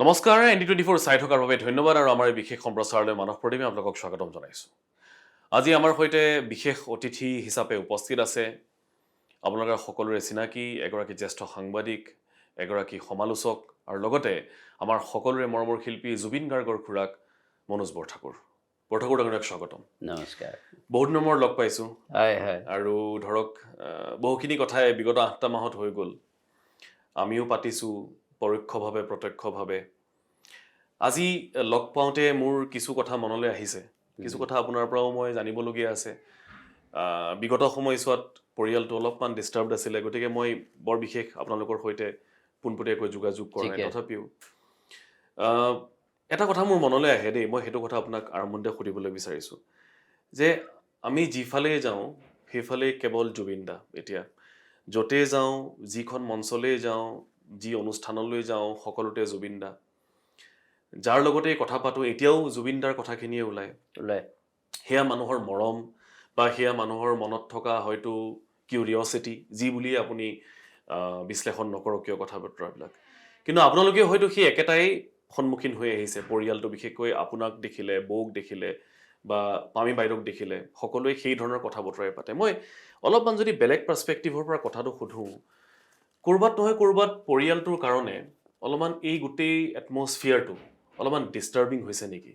নমস্কাৰ ND24 চাই থকাৰ বাবে ধন্যবাদ আৰু আমাৰ এই বিশেষ সম্প্ৰচাৰলৈ মানৱ প্ৰতিমে আপোনালোকক স্বাগতম জনাইছোঁ। আজি আমাৰ সৈতে বিশেষ অতিথি হিচাপে উপস্থিত আছে আপোনালোকৰ সকলোৰে চিনাকি এগৰাকী জ্যেষ্ঠ সাংবাদিক, এগৰাকী সমালোচক আৰু লগতে আমাৰ সকলোৰে মৰমৰ শিল্পী জুবিন গাৰ্গৰ খুৰাক মনোজ বৰঠাকুৰ। বৰঠাকুৰ ডাঙৰীয়াক স্বাগতম। নমস্কাৰ। বহুত দিনৰ মূৰত লগ পাইছোঁ। হয় হয়। আৰু ধৰক বহুখিনি কথাই বিগত 8টা মাহত হৈ গ'ল। আমিও পাতিছোঁ পৰোক্ষভাৱে প্ৰত্যক্ষভাৱে। আজি লগ পাওঁতে মোৰ কিছু কথা মনলৈ আহিছে, কিছু কথা আপোনাৰ পৰাও মই জানিবলগীয়া আছে। বিগত সময়ছোৱাত পৰিয়ালটো অলপমান ডিষ্টাৰ্বড আছিলে, গতিকে মই বৰ বিশেষ আপোনালোকৰ সৈতে পোনপটীয়াকৈ যোগাযোগ কৰা নাই। তথাপিও এটা কথা মোৰ মনলৈ আহে দেই, মই সেইটো কথা আপোনাক আৰম্ভণিতে সুধিবলৈ বিচাৰিছোঁ যে আমি যিফালে যাওঁ সেইফালে কেৱল জুবিন দা। এতিয়া য'তে যাওঁ, যিখন মঞ্চলৈ যাওঁ, যি অনুষ্ঠানলৈ যাওঁ, সকলোতে জুবিন দা। যাৰ লগতে কথা পাতোঁ এতিয়াও জুবিন দাৰ কথাখিনিয়ে ওলায়। সেয়া মানুহৰ মৰম বা সেয়া মানুহৰ মনত থকা হয়তো কিউৰিঅচিটি, যি বুলিয়ে আপুনি বিশ্লেষণ নকৰক কিয় কথা বতৰাবিলাক। কিন্তু আপোনালোকে হয়তো সেই একেটাই সন্মুখীন হৈ আহিছে। পৰিয়ালটো বিশেষকৈ আপোনাক দেখিলে, বৌক দেখিলে বা পামী বাইদেউক দেখিলে সকলোৱে সেই ধৰণৰ কথা বতৰাই পাতে। মই অলপমান যদি বেলেগ পাৰ্চপেক্টিভৰ পৰা কথাটো সোধোঁ, ক'ৰবাত নহয় ক'ৰবাত পৰিয়ালটোৰ কাৰণে অলপমান এই গোটেই এটমছফিয়াৰটো অলপমান ডিষ্টাৰ্বিং হৈছে নেকি?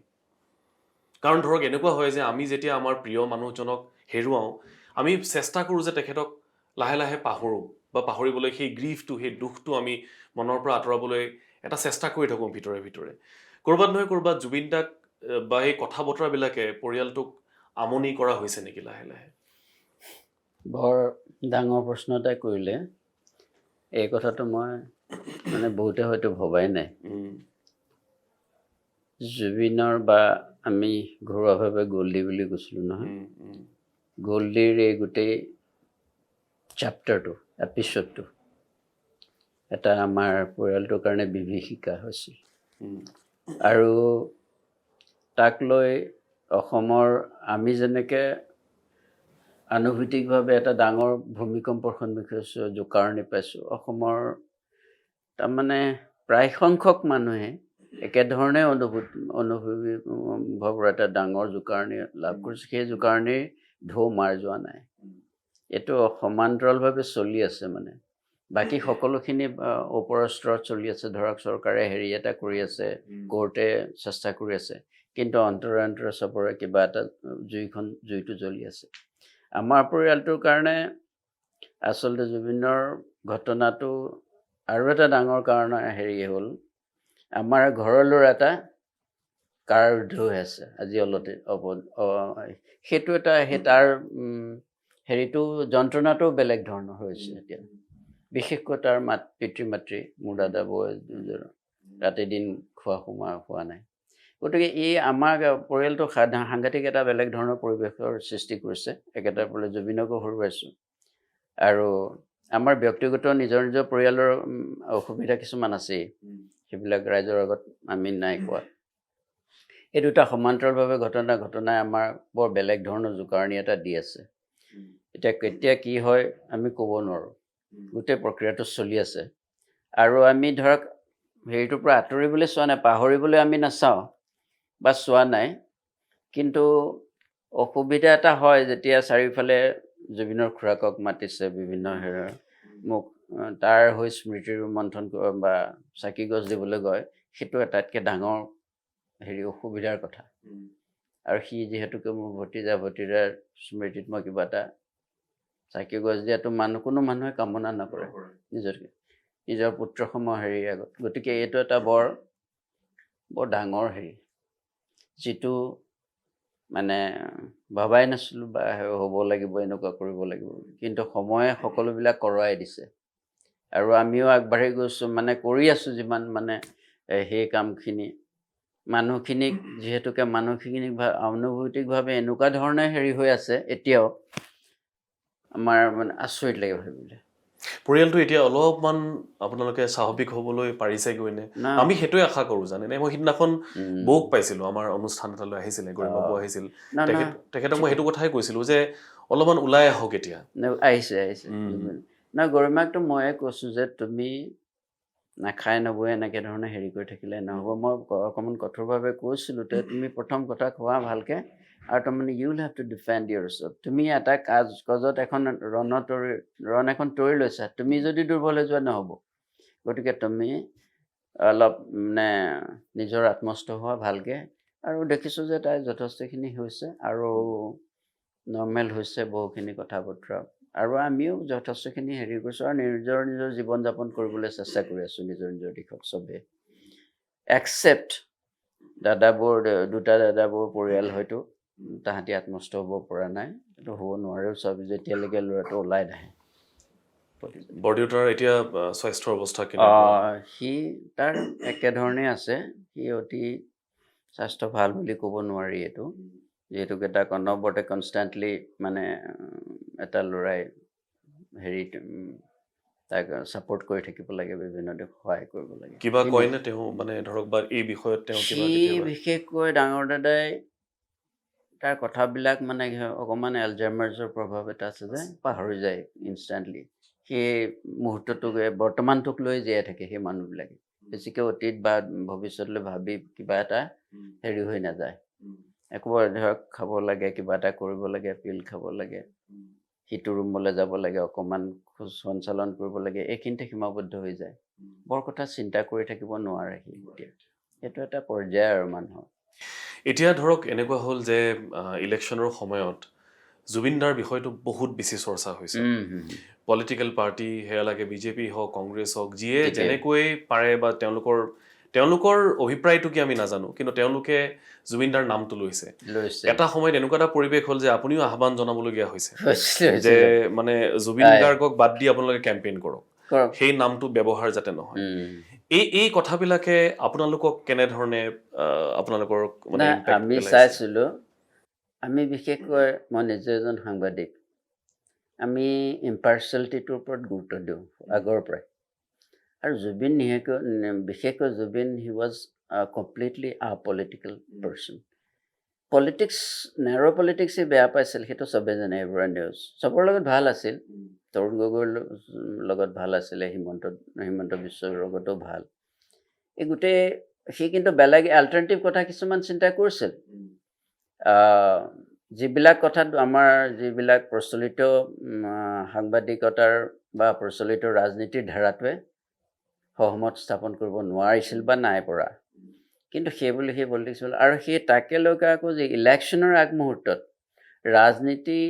কাৰণ ধৰক এনেকুৱা হয় যে আমি যেতিয়া আমাৰ প্ৰিয় মানুহজনক হেৰুৱাওঁ, আমি চেষ্টা কৰোঁ যে তেখেতক লাহে লাহে পাহৰোঁ বা পাহৰিবলৈ সেই গ্ৰীফটো, সেই দুখটো আমি মনৰ পৰা আঁতৰাবলৈ এটা চেষ্টা কৰি থাকোঁ ভিতৰে ভিতৰে। ক'ৰবাত নহয় ক'ৰবাত জুবিন দাক বা এই কথা বতৰাবিলাকে পৰিয়ালটোক আমনি কৰা হৈছে নেকি লাহে লাহে? বৰ ডাঙৰ প্ৰশ্ন এটা কৰিলে। এই কথাটো মই বহুতে হয়তো ভবাই নাই। জুবিনৰ বা আমি ঘৰুৱাভাৱে গল্ডি বুলি কৈছিলোঁ নহয়। গল্ডিৰ এই গোটেই চেপ্টাৰটো, এপিছডটো এটা আমাৰ পৰিয়ালটোৰ কাৰণে বিভীষিকা হৈছিল। আৰু তাক লৈ অসমৰ আমি যেনেকৈ আনুভূতিকভাৱে এটা ডাঙৰ ভূমিকম্পৰ সন্মুখীন হৈছোঁ, জোকাৰণি পাইছোঁ, অসমৰ তাৰমানে প্ৰায় সংখ্যক মানুহে একেধৰণে অনুভৱৰ এটা ডাঙৰ জোকাৰণি লাভ কৰিছে। সেই জোকাৰণিৰ ঢৌ মাৰ যোৱা নাই, এইটো সমান্তৰালভাৱে চলি আছে। বাকী সকলোখিনি ওপৰৰ স্তৰত চলি আছে। ধৰক চৰকাৰে হেৰি এটা কৰি আছে, কোৰ্টে চেষ্টা কৰি আছে, কিন্তু অন্তৰে চবৰে কিবা এটা জুইটো জ্বলি আছে। আমাৰ পৰিয়ালটোৰ কাৰণে আচলতে জুবিনৰ ঘটনাটো আৰু এটা ডাঙৰ কাৰণ হ'ল, আমাৰ ঘৰৰ ল'ৰা এটা কাৰাৰুদ্ধ হৈ আছে আজি অলতে। সেইটো এটা তাৰ হেৰিটো যন্ত্ৰণাটো বেলেগ ধৰণৰ হৈছে এতিয়া। বিশেষকৈ তাৰ পিতৃ মাতৃ, মোৰ দাদা বৌ ৰাতি দিন খোৱা নাই। গতিকে এই আমাৰ পৰিয়ালটো সাংঘাতিক এটা বেলেগ ধৰণৰ পৰিৱেশৰ সৃষ্টি কৰিছে। একেটা পৰিয়ালে জুবিনকো হৰুৱাইছোঁ। আৰু আমাৰ ব্যক্তিগত নিজৰ নিজৰ পৰিয়ালৰ অসুবিধা কিছুমান আছেই, সেইবিলাক ৰাইজৰ আগত আমি নাই কোৱা। এই দুটা সমান্তৰালভাৱে ঘটনাই আমাৰ বৰ বেলেগ ধৰণৰ জোকাৰণি এটা দি আছে। এতিয়া কেতিয়া কি হয় আমি ক'ব নোৱাৰোঁ। গোটেই প্ৰক্ৰিয়াটো চলি আছে। আৰু আমি ধৰক হেৰিটোৰ পৰা আঁতৰিবলৈ চোৱা নাই, পাহৰিবলৈ আমি নাচাওঁ বা চোৱা নাই। কিন্তু অসুবিধা এটা হয় যেতিয়া চাৰিওফালে জুবিনৰ খুৰাকক মাতিছে বিভিন্ন মোক তাৰ হৈ স্মৃতিৰ মন্থন বা চাকি গছ দিবলৈ গৈ, সেইটো আটাইতকৈ ডাঙৰ অসুবিধাৰ কথা। আৰু সি যিহেতুকে মোৰ ভতিজাৰ স্মৃতিত মই কিবা এটা চাকি গছ দিয়াটো কোনো মানুহে কামনা নকৰে নিজৰ পুত্ৰসম আগত। গতিকে এইটো এটা বৰ ডাঙৰ যিটো ভবাই নাছিলোঁ বা হ'ব লাগিব, এনেকুৱা কৰিব লাগিব। কিন্তু সময়ে সকলোবিলাক কৰোৱাই দিছে। আৰু আমিও আগবাঢ়ি গৈছোঁ, কৰি আছোঁ যিমান সেই কামখিনি। মানুহখিনিক যিহেতুকে অনুভূতিকভাৱে এনেকুৱা ধৰণে হৈ আছে এতিয়াও, আমাৰ আচৰিত লাগে ভাবিলে। পৰিয়ালটো এতিয়া অলপমান আপোনালোকে স্বাভাৱিক হ'বলৈ পাৰিছেগৈ নে? আমি সেইটোৱে আশা কৰোঁ জানেনে। মই সিদিনাখন বৌক পাইছিলোঁ, আমাৰ অনুষ্ঠান এটালৈ আহিছিলে, গৰিমা বৌ আহিছিল। তেখেতক মই সেইটো কথাই কৈছিলোঁ যে অলপমান ওলাই আহক এতিয়া। আহিছে। গৰিমাকতো ময়ে কৈছোঁ যে তুমি নাখায় নবয়ে এনেকৈ ধৰণে হেৰি কৰি থাকিলে নহ'ব মই অকণমান কঠোৰভাৱে কৈছিলোঁ তুমি প্ৰথম কথা খোৱা ভালকৈ আৰু তাৰমানে you will have to defend yourself তুমি এটা কাজত এখন ৰণ এখন তৰি লৈছা তুমি যদি দুৰ্বল হৈ যোৱা নহ'ব গতিকে তুমি অলপ মানে নিজৰ আত্মস্থ হোৱা ভালকৈ আৰু দেখিছোঁ যে তাই যথেষ্টখিনি হৈছে আৰু নৰ্মেল হৈছে বহুখিনি কথা বতৰা আৰু আমিও যথেষ্টখিনি হেৰি কৰিছোঁ আৰু নিজৰ জীৱন যাপন কৰিবলৈ চেষ্টা কৰি আছোঁ নিজৰ দিশত চবেই একচেপ্ট দুটা দাদাবোৰ পৰিয়াল হয়তো তাহাঁতি আত্মস্থ হ'ব পৰা নাই এইটো হ'ব নোৱাৰেও চব যেতিয়ালৈকে ল'ৰাটো ওলাই নাহে বৰদেউতাৰ এতিয়া স্বাস্থ্যৰ অৱস্থা কেনেকুৱা সি তাৰ একেধৰণে আছে সি অতি স্বাস্থ্য ভাল বুলি ক'ব নোৱাৰি এইটো যিহেতুকে তাক অনবৰতে কনষ্টেণ্টলি মানে এটা ল'ৰাই হেৰি তাক ছাপোৰ্ট কৰি থাকিব লাগে বিভিন্ন দিশত সহায় কৰিব লাগে কিবা কয়নে তেওঁ মানে ধৰক বা এই বিষয়ত তেওঁ কিবা কেতিয়াবা বিশেষকৈ ডাঙৰ দাদাই তাৰ কথাবিলাক মানে অকণমান এলজাইমাৰ্ছৰ প্ৰভাৱ এটা আছে যে পাহৰি যায় ইনষ্টেণ্টলি সেই মুহূৰ্তটোক বৰ্তমানটোক লৈ জীয়াই থাকে সেই মানুহবিলাকে বেছিকৈ অতীত বা ভৱিষ্যতলৈ ভাবি কিবা এটা হেৰি হৈ নাযায় একবাৰ ধৰক খাব লাগে কিবা এটা কৰিব লাগে পিল খাব লাগে সিটো ৰুমলৈ যাব লাগে অকণমান খোজ সঞ্চালন কৰিব লাগে এইখিনিতে সীমাবদ্ধ হৈ যায় বৰ কথা চিন্তা কৰি থাকিব নোৱাৰে সি এতিয়া সেইটো এটা পৰ্যায় আৰু মানুহৰ এতিয়া ধৰক এনেকুৱা হ'ল যে ইলেকশ্যনৰ সময়ত জুবিনদাৰ বিষয়টো বহুত বেছি চৰ্চা হৈছে পলিটিকেল পাৰ্টি সেয়া লাগে বিজেপি হওক কংগ্ৰেছ হওক যিয়ে যেনেকৈ পাৰে বা তেওঁলোকৰ অভিপ্ৰায়টো কি আমি নাজানো কিন্তু তেওঁলোকে জুবিনদাৰ নামটো লৈছে এটা সময়ত এনেকুৱা এটা পৰিৱেশ হ'ল যে আপুনিও আহ্বান জনাবলগীয়া হৈছে যে মানে জুবিন গাৰ্গক বাদ দি আপোনালোকে কেম্পেইন কৰক সেই নামটো ব্যৱহাৰ যাতে নহয় এই কথাবিলাকে আপোনালোকক কেনেধৰণে আপোনালোকৰ মানে আমি চাইছিলোঁ আমি বিশেষকৈ মই নিজে এজন সাংবাদিক আমি ইম্পাৰ্চিয়েলিটিটোৰ ওপৰত গুৰুত্ব দিওঁ আগৰ পৰাই আৰু জুবিন বিশেষকৈ জুবিন হি ৱাজ কমপ্লিটলি আ পলিটিকেল পাৰ্চন পলিটিক্স নেৰ' পলিটিক্সে বেয়া পাইছিল সেইটো চবেই জানে এভৰি নিউজ চবৰ লগত ভাল আছিল তৰুণ গগৈৰ লগত ভাল আছিলে হিমন্ত বিশ্বৰ লগতো ভাল এই গোটেই সি কিন্তু বেলেগ এল্টাৰনেটিভ কথা কিছুমান চিন্তা কৰিছিল যিবিলাক কথাত আমাৰ যিবিলাক প্ৰচলিত সাংবাদিকতাৰ বা প্ৰচলিত ৰাজনীতিৰ ধাৰাটোৱে সহমত স্থাপন কৰিব নোৱাৰিছিল বা নাই পৰা কিন্তু সেইবুলি সেই পলিটিক্স হ'ল আৰু সেই তাকে লৈকে আকৌ যে ইলেকশ্যনৰ আগমুহূৰ্তত ৰাজনীতি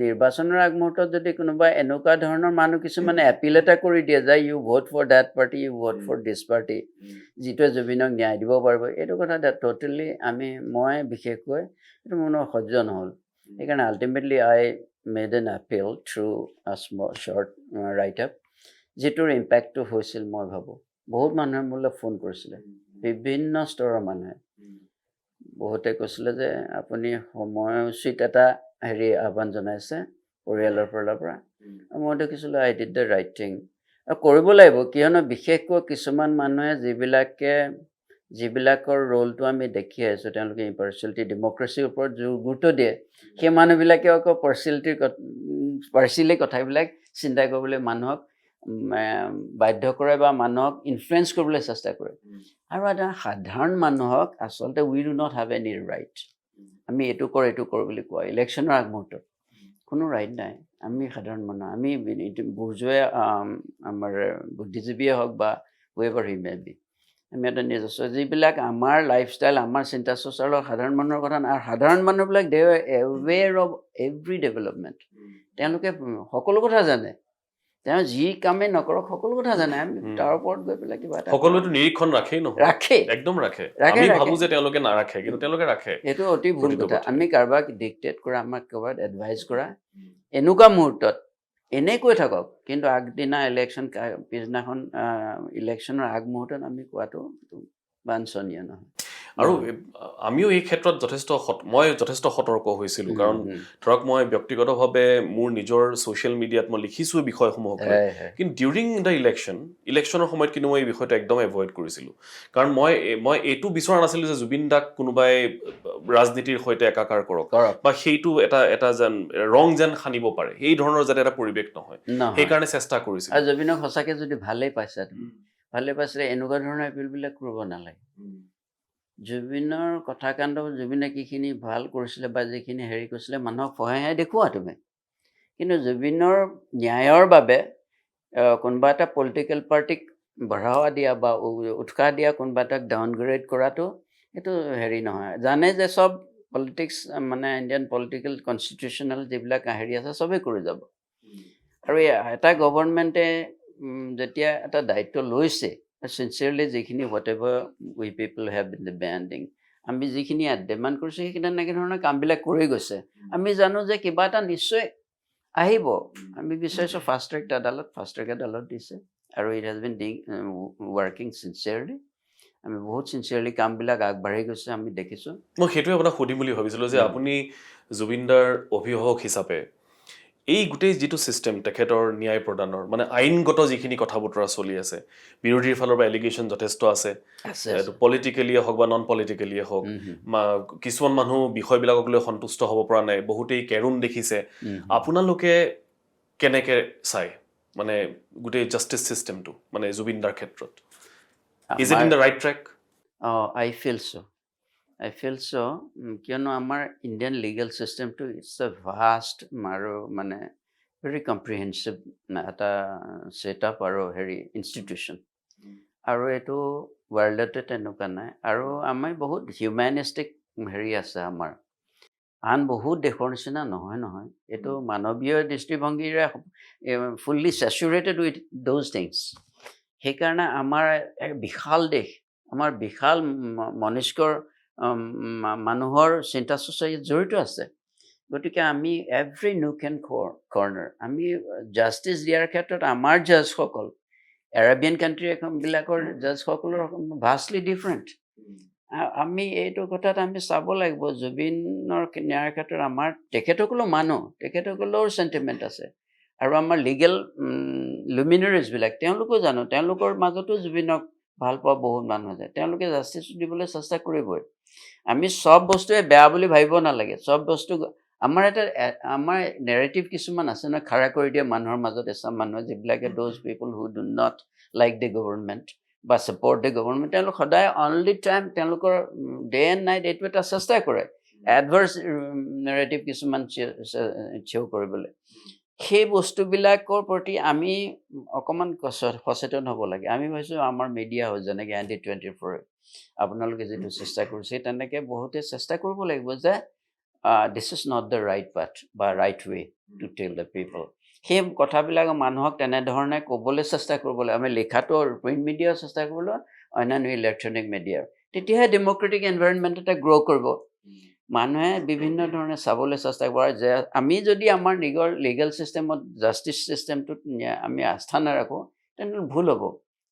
নিৰ্বাচনৰ আগমুহূৰ্তত যদি কোনোবা এনেকুৱা ধৰণৰ মানুহ কিছুমানে এপিল এটা কৰি দিয়ে যে you vote for that party you vote for this party যিটোৱে জুবিনক ন্যায় দিব পাৰিব এইটো কথা ট'টেলি মই বিশেষকৈ এইটো মনৰ সহ্য নহ'ল সেইকাৰণে আল্টিমেটলি আই মেড এন এপিল থ্ৰু আ শ্বৰ্ট ৰাইট আপ যিটোৰ ইম্পেক্টটো হৈছিল মই ভাবোঁ বহুত মানুহে মোলৈ ফোন কৰিছিলে বিভিন্ন স্তৰৰ মানুহে বহুতে কৈছিলে যে আপুনি সময়সূচীত এটা আহ্বান জনাইছে পৰিয়ালৰ ফালৰ পৰা মই দেখিছিলোঁ আই ডিড দ্য ৰাইট থিং আৰু কৰিব লাগিব কিয়নো বিশেষকৈ কিছুমান মানুহে যিবিলাকৰ ৰোলটো আমি দেখি আহিছোঁ তেওঁলোকে ইম্পাৰ্চিয়েলিটি ডেম'ক্ৰেচিৰ ওপৰত গুৰুত্ব দিয়ে সেই মানুহবিলাকে আকৌ পাৰ্চিয়েলি কথাবিলাক চিন্তা কৰিবলৈ মানুহক বাধ্য কৰে বা মানুহক ইনফ্লুৱেঞ্চ কৰিবলৈ চেষ্টা কৰে আৰু এটা সাধাৰণ মানুহক আচলতে we do not have any right আমি এইটো কৰোঁ বুলি কোৱা ইলেকশ্যনৰ আগমুহূৰ্তত কোনো ৰাইট নাই আমি সাধাৰণ মানুহ আমি বুৰ্জোৱে আমাৰ বুদ্ধিজীৱীয়ে হওক বা হুএভাৰ হি মে বি আমি এটা নিজস্ব যিবিলাক আমাৰ লাইফষ্টাইল আমাৰ চিন্তা চৰ্চাৰ লগত সাধাৰণ মানুহৰ কথা নাই আৰু সাধাৰণ মানুহবিলাক they are aware of every development তেওঁলোকে সকলো কথা জানে তেওঁ যি কামেই নকৰক সকলো কথা জানে আমি তাৰ ওপৰত গৈ পেলাই কিবা এটা সকলোৱেতো নিৰীক্ষণ ৰাখেই নহয় একদম ৰাখে আমি ভাবোঁ যে তেওঁলোকে নাৰাখে কিন্তু তেওঁলোকে ৰাখে এইটো অতি ভুল কথা আমি কাৰোবাক ডিক্টেট কৰা আমাক কাৰোবাক এডভাইচ কৰা এনেকুৱা মুহূৰ্তত এনেই কৈ থাকক কিন্তু আগদিনা ইলেকশ্যন পিছদিনাখন ইলেকশ্যনৰ আগমুহূৰ্তত আমি কোৱাটো বাঞ্ছনীয় নহয় আৰু আমিও এই ক্ষেত্ৰত মই যথেষ্ট সতৰ্ক হৈছিলোঁ কাৰণ ধৰক মই ব্যক্তিগতভাৱে মোৰ নিজৰ ছ'চিয়েল মিডিয়াত মই লিখিছোঁ বিষয়সমূহক কিন্তু ডিউৰিং দ্য ইলেকশ্যনৰ সময়ত কিন্তু মই এই বিষয়টো একদম এভইড কৰিছিলোঁ কাৰণ মই এইটো বিচৰা নাছিলোঁ যে জুবিন দাক কোনোবাই ৰাজনীতিৰ সৈতে একাকাৰ কৰক বা সেইটো এটা যেন ৰং যেন সানিব পাৰে এই ধৰণৰ যাতে এটা পৰিৱেশ নহয় সেইকাৰণে চেষ্টা কৰিছিলোঁ আৰু জুবিনক সঁচাকৈ যদি ভালেই পাইছা ভালে পাইছিলে এনেকুৱা ধৰণৰ এপিলবিলাক কৰিব নালাগে জুবিনৰ কথা কাণ্ড জুবিনে কিখিনি ভাল কৰিছিলে বা যিখিনি হেৰি কৰিছিলে মানুহক সহায় দেখুওৱা তুমি কিন্তু জুবিনৰ ন্যায়ৰ বাবে কোনোবা এটা পলিটিকেল পাৰ্টিক বঢ়াৱা দিয়া বা উৎসাহ দিয়া কোনোবা এটাক ডাউনগ্ৰেড কৰাটো এইটো হেৰি নহয় জানে যে চব পলিটিক্স মানে ইণ্ডিয়ান পলিটিকেল কনষ্টিটিউশ্যনেল যিবিলাক হেৰি আছে চবেই কৰি যাব আৰু এটা গভৰ্ণমেণ্টে যেতিয়া এটা দায়িত্ব লৈছে চিনচিয়াৰলি যিখিনি what ever we people have in the বেণ্ডিং আমি যিখিনি ডিমাণ্ড কৰিছোঁ সেইখিনি এনেকৈ ধৰণৰ কামবিলাক কৰি গৈছে আমি জানো যে কিবা এটা নিশ্চয় আহিব আমি বিচাৰিছোঁ ফাষ্ট ট্ৰেক আদালত দিছে আৰু it has been working sincerely আমি বহুত চিনচিয়াৰলি কামবিলাক আগবাঢ়ি গৈছে আমি দেখিছোঁ মই সেইটোৱে আপোনাক সুধিম বুলি ভাবিছিলোঁ যে আপুনি জুবিনদাৰ অভিভাৱক হিচাপে এই গোটেই যিটো ছিষ্টেম তেখেতৰ ন্যায় প্ৰদানৰ মানে আইনগত যিখিনি কথা বতৰা চলি আছে বিৰোধীৰ ফালৰ পৰা এলিগেশ্যন যথেষ্ট আছে এইটো পলিটিকেলিয়ে হওক বা নন পলিটিকেলিয়ে হওক কিছুমান মানুহ বিষয়বিলাকক লৈ সন্তুষ্ট হ'ব পৰা নাই বহুতেই কেৰুণ দেখিছে আপোনালোকে কেনেকৈ চায় মানে গোটেই জাষ্টিচ ছিষ্টেমটো মানে জুবিনদাৰ ক্ষেত্ৰত is it in the right track I feel so' কিয়নো আমাৰ ইণ্ডিয়ান লিগেল ছিষ্টেমটো ইটছ এ ভাষ্ট আৰু মানে ভেৰি কম্প্ৰিহেনচিভ এটা ছেটআপ আৰু হেৰি ইনষ্টিটিউশ্যন আৰু এইটো ৱৰ্ল্ডতে তেনেকুৱা নাই আৰু আমি বহুত হিউমেনিষ্টিক হেৰি আছে আমাৰ আন বহুত দেশৰ নিচিনা নহয় এইটো মানৱীয় দৃষ্টিভংগীৰে fully saturated with those things সেইকাৰণে আমাৰ বিশাল দেশ আমাৰ বিশাল মনস্কৰ মানুহৰ চিন্তা চৰ্চা জড়িত আছে গতিকে আমি এভৰি নুক এণ্ড কৰ্ণাৰ আমি জাষ্টিচ দিয়াৰ ক্ষেত্ৰত আমাৰ জাজসকল এৰাবিয়ান কাণ্ট্ৰি বিলাকৰ জাজসকলৰ ভাষ্টলি ডিফাৰেণ্ট আমি এইটো কথাত আমি চাব লাগিব জুবিনৰ ন্যায়ৰ ক্ষেত্ৰত আমাৰ তেখেতসকলেও মানুহ তেখেতসকলেও চেণ্টিমেণ্ট আছে আৰু আমাৰ লিগেল লুমিনাৰিজবিলাক তেওঁলোকেও জানো তেওঁলোকৰ মাজতো জুবিনক ভাল পোৱা বহুত মানুহ আছে তেওঁলোকে জাষ্টিচ দিবলৈ চেষ্টা কৰিবই আমি চব বস্তুৱে বেয়া বুলি ভাবিব নালাগে চব বস্তু আমাৰ আমাৰ নেৰেটিভ কিছুমান আছে ন খাৰা কৰি দিয়া মানুহৰ মাজত এচাম মানুহ যিবিলাকে those people who do not like the government বা ছাপৰ্ট দ্য গভৰ্ণমেণ্ট তেওঁলোক সদায় অনলি টাইম তেওঁলোকৰ ডে এণ্ড নাইট এইটো এটা চেষ্টা কৰে এডভাৰ্চ নেৰেটিভ কিছুমান থিয় কৰিবলৈ সেই বস্তুবিলাকৰ প্ৰতি আমি অকণমান সচেতন হ'ব লাগে আমি ভাবিছোঁ আমাৰ মিডিয়া হয় যেনেকৈ ND24 আপোনালোকে যিটো চেষ্টা কৰিছে তেনেকৈ বহুতে চেষ্টা কৰিব লাগিব যে this is not the right path বা right way to tell the people সেই কথাবিলাক মানুহক তেনেধৰণে ক'বলৈ চেষ্টা কৰিব লাগে আমি লিখাটো প্ৰিণ্ট মিডিয়াও চেষ্টা কৰিবলৈ অন্যান্য ইলেক্ট্ৰনিক মিডিয়াৰ তেতিয়াহে ডেম'ক্ৰেটিক এনভাইৰনমেণ্ট এটা গ্ৰ' কৰিব মানুহে বিভিন্ন ধৰণে চাবলৈ চেষ্টা কৰে যে আমি যদি আমাৰ নিজৰ লিগেল ছিষ্টেমত জাষ্টিচ ছিষ্টেমটোত আমি আস্থা নাৰাখোঁ তেনেহ'লে ভুল হ'ব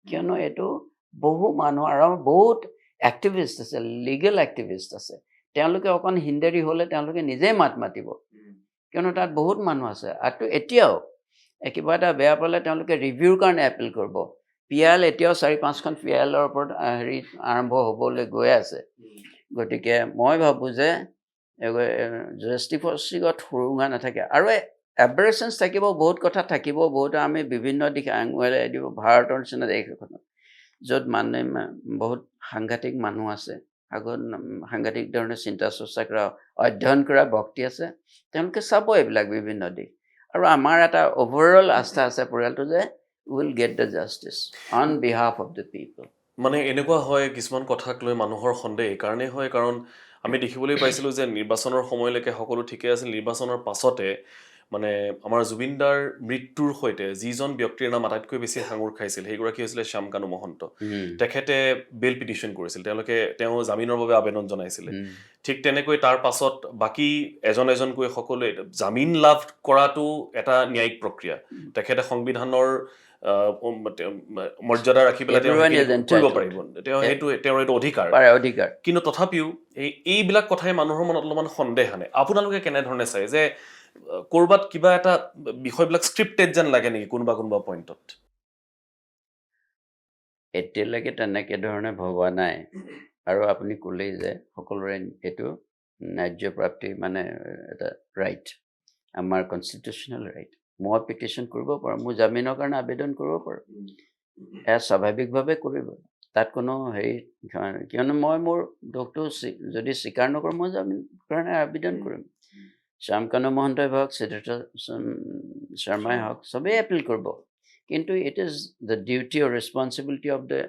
কিয়নো এইটো বহু মানুহ আৰু বহুত এক্টিভিষ্ট আছে লিগেল এক্টিভিষ্ট আছে তেওঁলোকে অকণ হিন্দেৰী হ'লে তেওঁলোকে নিজেই মাত মাতিব কিয়নো তাত বহুত মানুহ আছে আৰু এতিয়াও কিবা এটা বেয়া পালে তেওঁলোকে ৰিভিউৰ কাৰণে এপিল কৰিব পিএল এতিয়াও 4-5খন পিএলৰ ওপৰত হেৰি আৰম্ভ হ'বলৈ গৈ আছে গতিকে মই ভাবোঁ যে জাষ্টিচত সুৰুঙা নাথাকে আৰু এব্ৰেচেঞ্চ থাকিব বহুত কথা থাকিব বহুত আমি বিভিন্ন দিশ আঙুৱাই দিব ভাৰতৰ নিচিনা দেশ এখনত য'ত মানুহে বহুত সাংঘাতিক মানুহ আছে আগত সাংঘাতিক ধৰণে চিন্তা চৰ্চা কৰা অধ্যয়ন কৰা ভক্তি আছে তেওঁলোকে চাব এইবিলাক বিভিন্ন দিশ আৰু আমাৰ এটা অভাৰঅল আস্থা আছে পৰিয়ালটো যে will get the justice on behalf of the people মানে এনেকুৱা হয় কিছুমান কথাক লৈ মানুহৰ সন্দেহ এইকাৰণেই হয় কাৰণ আমি দেখিবলৈ পাইছিলোঁ যে নিৰ্বাচনৰ সময়লৈকে সকলো ঠিকে আছিল নিৰ্বাচনৰ পাছতে মানে আমাৰ জুবিনদাৰ মৃত্যুৰ সৈতে যিজন ব্যক্তিৰ নাম আটাইতকৈ বেছি সাঙুৰ খাইছিল সেইগৰাকী হৈছিলে শ্যামকানু মহন্ত তেখেতে বেল পিটিশ্যন কৰিছিল তেওঁ জামিনৰ বাবে আবেদন জনাইছিলে ঠিক তেনেকৈ তাৰ পাছত বাকী এজনকৈ সকলোৱে জামিন লাভ কৰাটো এটা ন্যায়িক প্ৰক্ৰিয়া তেখেতে সংবিধানৰ মৰ্যাদা ৰাখি পেলাই কৰিব পাৰিব তেওঁৰ এইটো অধিকাৰ কিন্তু তথাপিও এইবিলাক কথাই মানুহৰ মনত অলপমান সন্দেহ আনে আপোনালোকে কেনেধৰণে চায় যে ক'ৰবাত কিবা এটা বিষয়বিলাক স্ক্ৰিপ্টেড যেন লাগে নেকি কোনোবা পইণ্টত এতিয়ালৈকে তেনেকৈ ধৰণে ভবা নাই আৰু আপুনি ক'লেই যে সকলোৰে এইটো ন্যায্য প্ৰাপ্তি মানে এটা ৰাইট আমাৰ কনষ্টিটিউশ্যনেল ৰাইট মই পিটিশ্যন কৰিব পাৰোঁ মোৰ জামিনৰ কাৰণে আবেদন কৰিব পাৰোঁ স্বাভাৱিকভাৱে কৰিব তাত কোনো হেৰি কিয়নো মই মোৰ দোষটো যদি স্বীকাৰ নকৰোঁ মই জামিন কাৰণে আবেদন কৰিম শ্যামকানু মহন্তই হওক সিদ্ধাৰ্থ শৰ্মাই হওক চবেই এপিল কৰিব কিন্তু it is the duty or responsibility of the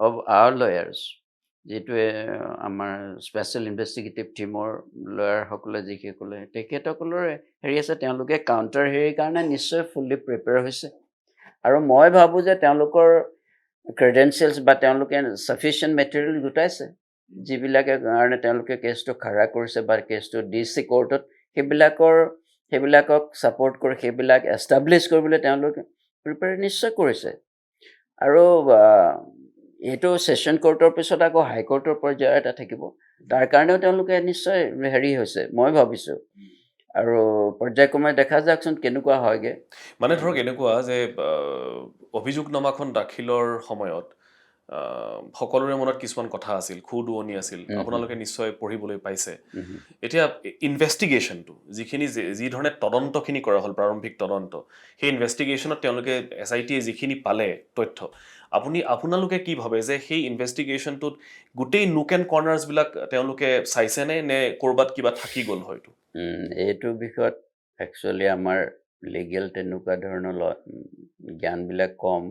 of our lawyers যিটোৱে আমাৰ স্পেচিয়েল ইনভেষ্টিগেটিভ টীমৰ লয়াৰসকলে যিসকলে তেখেতসকলৰ হেৰি আছে তেওঁলোকে কাউণ্টাৰ হেৰিৰ কাৰণে নিশ্চয় ফুল্লি প্ৰিপেয়াৰ হৈছে আৰু মই ভাবোঁ যে তেওঁলোকৰ ক্ৰেডেঞ্চিয়েলছ বা তেওঁলোকে ছাফিচিয়েণ্ট মেটেৰিয়েল গোটাইছে যিবিলাকে কাৰণে তেওঁলোকে কেছটো খাৰা কৰিছে বা কেছটো DC কোৰ্টত সেইবিলাকক ছাপৰ্ট কৰি সেইবিলাক এষ্টাব্লিছ কৰিবলৈ তেওঁলোকে প্ৰিপেয়াৰ নিশ্চয় কৰিছে আৰু এইটো ছেশ্যন কোৰ্টৰ পিছত আকৌ হাইকোৰ্টৰ পৰ্যায়ৰ এটা থাকিব তাৰ কাৰণেও তেওঁলোকে নিশ্চয় হেৰি হৈছে মই ভাবিছোঁ আৰু পৰ্যায়ক্ৰমে দেখা যাওকচোন কেনেকুৱা হয়গে মানে ধৰক এনেকুৱা যে অভিযোগনামাখন দাখিলৰ সময়ত সকলোৰে মনত কিছুমান কথা আছিল খুদুৱনি আছিল আপোনালোকে নিশ্চয় পঢ়িবলৈ পাইছে এতিয়া ইনভেষ্টিগেশ্যনটো যিখিনি যি ধৰণে তদন্তখিনি কৰা হ'ল প্ৰাৰম্ভিক তদন্ত সেই ইনভেষ্টিগেশ্যনত তেওঁলোকে SIT যিখিনি পালে তথ্য আপোনালোকে কি ভাবে যে সেই ইনভেষ্টিগেশ্যনটোত গোটেই নুক এণ্ড কৰ্নাৰ্ছবিলাক তেওঁলোকে চাইছেনে নে ক'ৰবাত কিবা থাকি গ'ল হয়তো এইটো বিষয়ত একচুৱেলি আমাৰ লিগেল তেনেকুৱা ধৰণৰ জ্ঞানবিলাক কম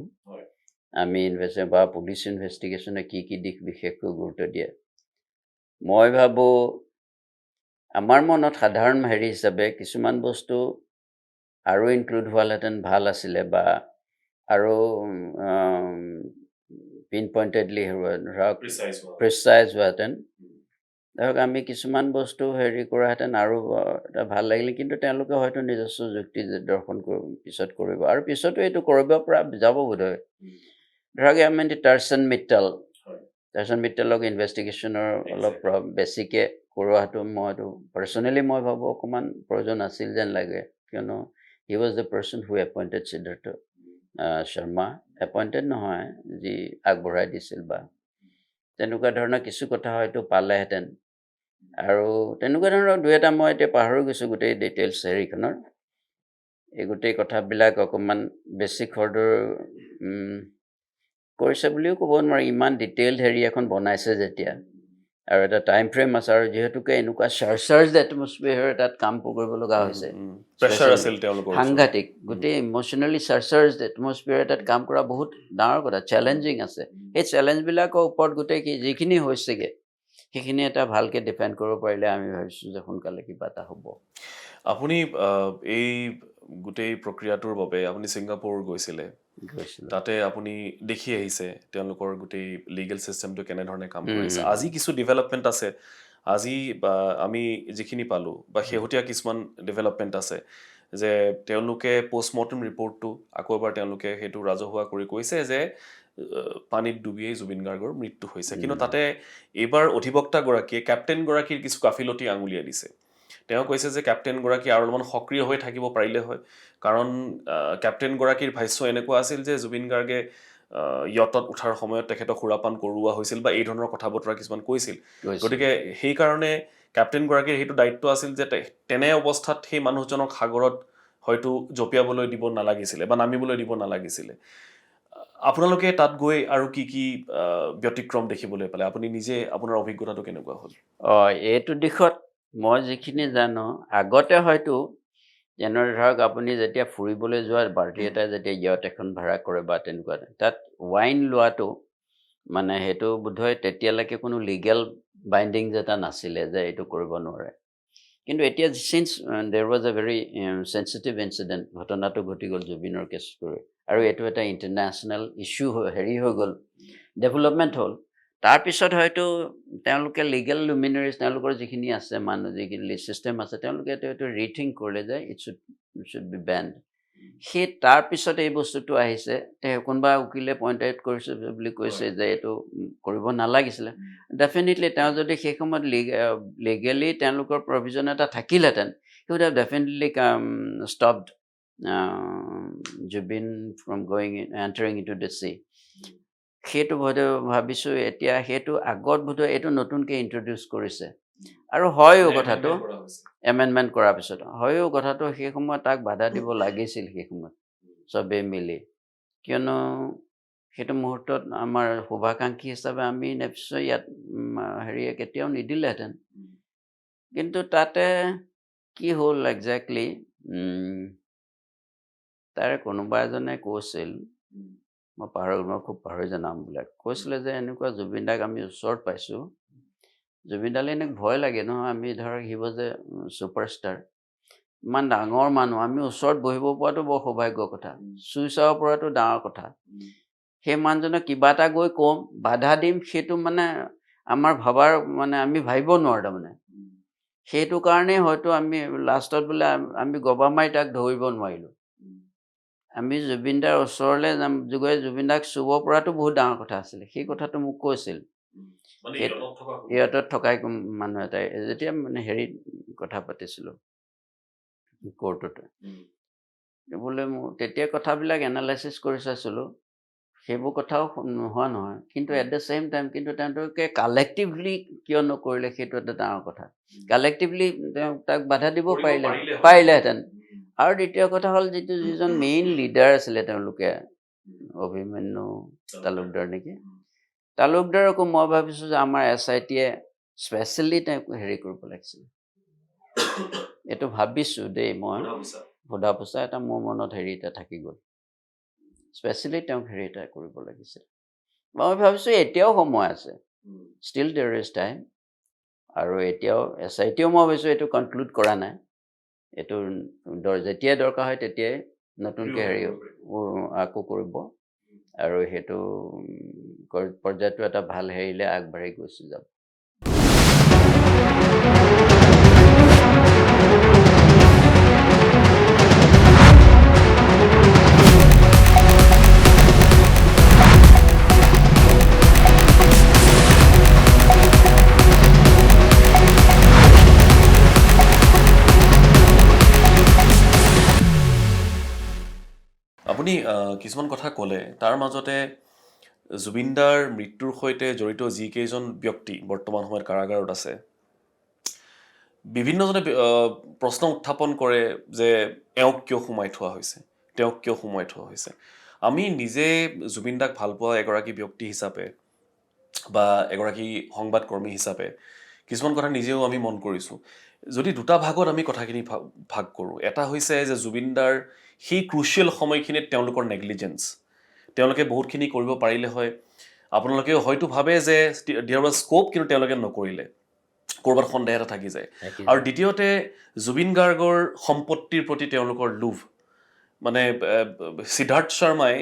আমি বা পুলিচ ইনভেষ্টিগেশ্যনে কি দিশ বিশেষকৈ গুৰুত্ব দিয়ে মই ভাবোঁ আমাৰ মনত সাধাৰণ হেৰি হিচাপে কিছুমান বস্তু আৰু ইনক্লুড হোৱালেহেঁতেন ভাল আছিলে বা আৰু পিন পইণ্টেডলি ধৰক প্ৰিচাইজ হোৱাহেঁতেন ধৰক আমি কিছুমান বস্তু হেৰি কৰাহেঁতেন আৰু এটা ভাল লাগিলে কিন্তু তেওঁলোকে হয়তো নিজস্ব যুক্তি দৰ্শন পিছত কৰিব আৰু পিছতো এইটো কৰিব পৰা যাব বোধহয় ধৰক আমি টাৰ্চন মিট্টেলক ইনভেষ্টিগেশ্যনৰ অলপ বেছিকৈ কৰোৱাটো মইতো পাৰ্চনেলি মই ভাবোঁ অকণমান প্ৰয়োজন আছিল যেন লাগে কিয়নো he was the person who appointed Siddhartha Sharma appointed নহয় যি আগবঢ়াই দিছিল বা তেনেকুৱা ধৰণৰ কিছু কথা হয়তো পালেহেঁতেন আৰু তেনেকুৱা ধৰণৰ দুই এটা মই এতিয়া পাহৰি গৈছোঁ গোটেই ডিটেইলছ হেৰিখনৰ এই গোটেই কথাবিলাক অকণমান বেছি খৰদৰ কৰিছে বুলিও ক'ব নোৱাৰি ইমান ডিটেইলড হেৰি এখন বনাইছে যেতিয়া আৰু এটা টাইম ফ্ৰেম আছে আৰু যিহেতুকে এনেকুৱা চাৰ্চাৰ্জ এটমছফিয়াৰ তাত কাম কৰিব লগা হৈছে প্ৰেছাৰ আছিল তেওঁলোকৰ সাংঘাতিক গোটেই ইম'চনেলি চাৰ্চাৰ্জ এটমছফিয়াৰ তাত কাম কৰা বহুত ডাঙৰ কথা চেলেঞ্জিং আছে সেই চেলেঞ্জবিলাকৰ ওপৰত গোটেই যিখিনি হৈছেগৈ সেইখিনি এটা ভালকৈ ডিফেণ্ড কৰিব পাৰিলে আমি ভাবিছোঁ যে সোনকালে কিবা এটা হ'ব আপুনি এই গোটেই প্ৰক্ৰিয়াটোৰ বাবে আপুনি ছিংগাপুৰ গৈছিলে তাতে আপুনি দেখি আহিছে তেওঁলোকৰ গোটেই লিগেল চিষ্টেমটো কেনেধৰণে কাম কৰিছে আজি কিছু ডেভেলপমেণ্ট আছে আজি আমি যিখিনি পালোঁ বা শেহতীয়া কিছুমান ডেভেলপমেণ্ট আছে যে তেওঁলোকে পষ্টমৰ্টেম ৰিপৰ্টটো আকৌ এবাৰ তেওঁলোকে সেইটো ৰাজহুৱা কৰি কৈছে যে পানীত ডুবিয়েই জুবিন গাৰ্গৰ মৃত্যু হৈছে কিন্তু তাতে এইবাৰ অধিবক্তাগৰাকীয়ে কেপ্টেইনগৰাকীৰ কিছু গাফিলতি আঙুলিয়াই দিছে তেওঁ কৈছে যে কেপ্টেইনগৰাকী আৰু অলপমান সক্ৰিয় হৈ থাকিব পাৰিলে হয় কাৰণ কেপ্টেইনগৰাকীৰ ভাষ্য এনেকুৱা আছিল যে জুবিন গাৰ্গে য়টত উঠাৰ সময়ত তেখেতক সুৰাপান কৰোৱা হৈছিল বা এই ধৰণৰ কথা বতৰা কিছুমান কৈছিল গতিকে সেইকাৰণে কেপ্টেইনগৰাকীৰ সেইটো দায়িত্ব আছিল যে তেনে অৱস্থাত সেই মানুহজনক সাগৰত হয়তো জঁপিয়াবলৈ দিব নালাগিছিলে বা নামিবলৈ দিব নালাগিছিলে আপোনালোকে তাত গৈ আৰু কি ব্যতিক্ৰম দেখিবলৈ পালে আপুনি নিজে আপোনাৰ অভিজ্ঞতাটো কেনেকুৱা হ'ল এইটো দিশত মই যিখিনি জানো আগতে হয়তো যেনেদৰে ধৰক আপুনি যেতিয়া ফুৰিবলৈ যোৱা পাৰ্টি এটাই যেতিয়া য়ট এখন ভাড়া কৰে বা তেনেকুৱা তাত ৱাইন লোৱাটো মানে সেইটো বোধহয় তেতিয়ালৈকে কোনো লিগেল বাইণ্ডিংছ এটা নাছিলে যে এইটো কৰিব নোৱাৰে কিন্তু এতিয়া চিন্স দেৰ was a very sensitive incident ঘটনাটো ঘটি গ'ল জুবিনৰ কেছ কৰি আৰু এইটো এটা ইণ্টাৰনেশ্যনেল ইছ্যু হেৰি হৈ গ'ল ডেভেলপমেণ্ট হ'ল তাৰপিছত হয়তো তেওঁলোকে লিগেল লুমিনাৰিজ তেওঁলোকৰ যিখিনি আছে মানুহ যিখিনি ছিষ্টেম আছে তেওঁলোকে এইটো ৰিথিংক কৰিলে যে ইট শ্বুড বি বেণ্ড সেই তাৰপিছত এই বস্তুটো আহিছে কোনোবা উকিলে পইণ্ট আউট কৰিছে বুলি কৈছে যে এইটো কৰিব নালাগিছিলে ডেফিনেটলি তেওঁ যদি সেই সময়ত লিগেলি তেওঁলোকৰ প্ৰভিজন এটা থাকিলহেঁতেন he would have definitely stopped Zubeen from entering into the sea সেইটো বোধহয় ভাবিছোঁ এতিয়া সেইটো আগত বোধহয় এইটো নতুনকৈ ইণ্ট্ৰডিউচ কৰিছে আৰু হয়ো কথাটো এমেণ্ডমেণ্ট কৰাৰ পিছত হয়ো কথাটো সেই সময়ত তাক বাধা দিব লাগিছিল সেই সময়ত চবেই মিলি কিয়নো সেইটো মুহূৰ্তত আমাৰ শুভাকাংক্ষী হিচাপে আমি নিশ্চয় ইয়াত হেৰিয়ে কেতিয়াও নিদিলেহেঁতেন কিন্তু তাতে কি হ'ল একজেক্টলি তাৰে কোনোবা এজনে কৈছিল মই খুব পাহৰি যোৱা নামবিলাক কৈছিলে যে এনেকুৱা জুবিন দাক আমি ওচৰত পাইছোঁ জুবিন দালে এনেক ভয় লাগে নহয় আমি ধৰক হি ৱাজ এ ছুপাৰষ্টাৰ ইমান ডাঙৰ মানুহ আমি ওচৰত বহিব পৰাটো বৰ সৌভাগ্যৰ কথা চুই চাব পৰাটো ডাঙৰ কথা সেই মানুহজনক কিবা এটা গৈ কম বাধা দিম সেইটো মানে আমাৰ ভাবাৰ মানে আমি ভাবিব নোৱাৰোঁ তাৰমানে সেইটো কাৰণেই হয়তো আমি লাষ্টত বোলে আমি গবা মাৰি তাক ধৰিব নোৱাৰিলোঁ আমি জুবিন দাৰ ওচৰলৈ যাম যোগে জুবিন দাক চুব পৰাটো বহুত ডাঙৰ কথা আছিলে সেই কথাটো মোক কৈছিল ইহঁতত থকাই মানুহ এটাই যেতিয়া মানে হেৰিত কথা পাতিছিলোঁ কোৰ্টতে বোলে মোৰ তেতিয়া কথাবিলাক এনালাইচিছ কৰি চাইছিলোঁ সেইবোৰ কথাও নোহোৱা নহয় কিন্তু এট দ্য ছেইম টাইম কিন্তু তেওঁলোকে কালেক্টিভলি কিয় নকৰিলে সেইটো এটা ডাঙৰ কথা কালেক্টিভলি তাক বাধা দিব পাৰিলেহেঁতেন আৰু দ্বিতীয় কথা হ'ল যিজন মেইন লিডাৰ আছিলে তেওঁলোকে অভিমন্যু তালুকদাৰ নেকি তালুকদাৰকো মই ভাবিছোঁ যে আমাৰ SIT-য়ে স্পেচিয়েলি তেওঁক হেৰি কৰিব লাগিছিল এইটো ভাবিছোঁ দেই মই সোধা পোছা এটা মোৰ মনত হেৰি এটা থাকি গ'ল স্পেচিয়েলি তেওঁক হেৰি এটা কৰিব লাগিছিল মই ভাবিছোঁ এতিয়াও সময় আছে ষ্টিল দেয়াৰ ইজ টাইম আৰু এতিয়াও SIT-ও মই ভাবিছোঁ এইটো কনক্লুড কৰা নাই এইটো যেতিয়াই দৰকাৰ হয় তেতিয়াই নতুনকৈ হেৰি আকৌ কৰিব আৰু সেইটো পৰ্যায়টো এটা ভাল হেৰিলে আগবাঢ়ি গুচি যাব আপুনি কিছুমান কথা ক'লে তাৰ মাজতে জুবিনদাৰ মৃত্যুৰ সৈতে জড়িত যিকেইজন ব্যক্তি বৰ্তমান সময়ত কাৰাগাৰত আছে বিভিন্নজনে প্ৰশ্ন উত্থাপন কৰে যে তেওঁক কিয় সোমাই থোৱা হৈছে আমি নিজে জুবিনদাক ভাল পোৱা এগৰাকী ব্যক্তি হিচাপে বা এগৰাকী সংবাদকৰ্মী হিচাপে কিছুমান কথা নিজেও আমি মন কৰিছোঁ যদি দুটা ভাগত আমি কথাখিনি ভাগ কৰোঁ এটা হৈছে যে জুবিনদাৰ সেই ক্ৰুচিয়েল সময়খিনিত তেওঁলোকৰ নেগলিজেঞ্চ তেওঁলোকে বহুতখিনি কৰিব পাৰিলে হয় আপোনালোকে হয়তো ভাবে যে দেয়াৰ ৱাজ স্ক'প কিন্তু তেওঁলোকে নকৰিলে ক'ৰবাত সন্দেহ এটা থাকি যায় আৰু দ্বিতীয়তে জুবিন গাৰ্গৰ সম্পত্তিৰ প্ৰতি তেওঁলোকৰ লোভ মানে সিদ্ধাৰ্থ শৰ্মাই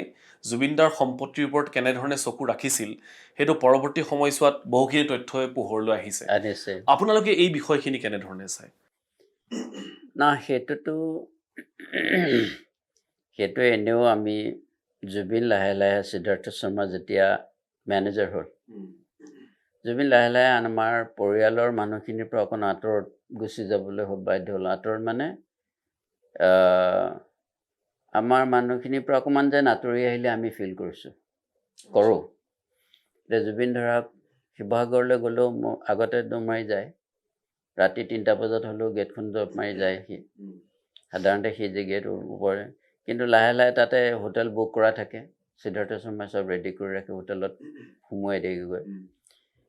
জুবিনদাৰ সম্পত্তিৰ ওপৰত কেনেধৰণে চকু ৰাখিছিল সেইটো পৰৱৰ্তী সময়ছোৱাত বহুখিনি তথ্যই পোহৰলৈ আহিছে আপোনালোকে এই বিষয়খিনি কেনেধৰণে চায় না সেইটো এনেও আমি জুবিন লাহে লাহে সিদ্ধাৰ্থ শৰ্মা যেতিয়া মেনেজাৰ হ'ল জুবিন লাহে লাহে আমাৰ পৰিয়ালৰ মানুহখিনিৰ পৰা অকণ আঁতৰত গুচি যাবলৈ বাধ্য হ'ল আঁতৰত মানে আমাৰ মানুহখিনিৰ পৰা অকণমান যেন আঁতৰি আহিলে আমি ফিল কৰোঁ এতিয়া জুবিন ধৰক শিৱসাগৰলৈ গ'লেও আগতে দম মাৰি যায় ৰাতি 3টা বজাত হ'লেও গেটখন দম মাৰি যায় সি সাধাৰণতে সি যে গেট ওপৰে কিন্তু লাহে লাহে তাতে হোটেল বুক কৰা থাকে সিদ্ধাৰ্থ শৰ্মাই চব ৰেডি কৰি ৰাখে হোটেলত সোমোৱাই দিয়েগৈ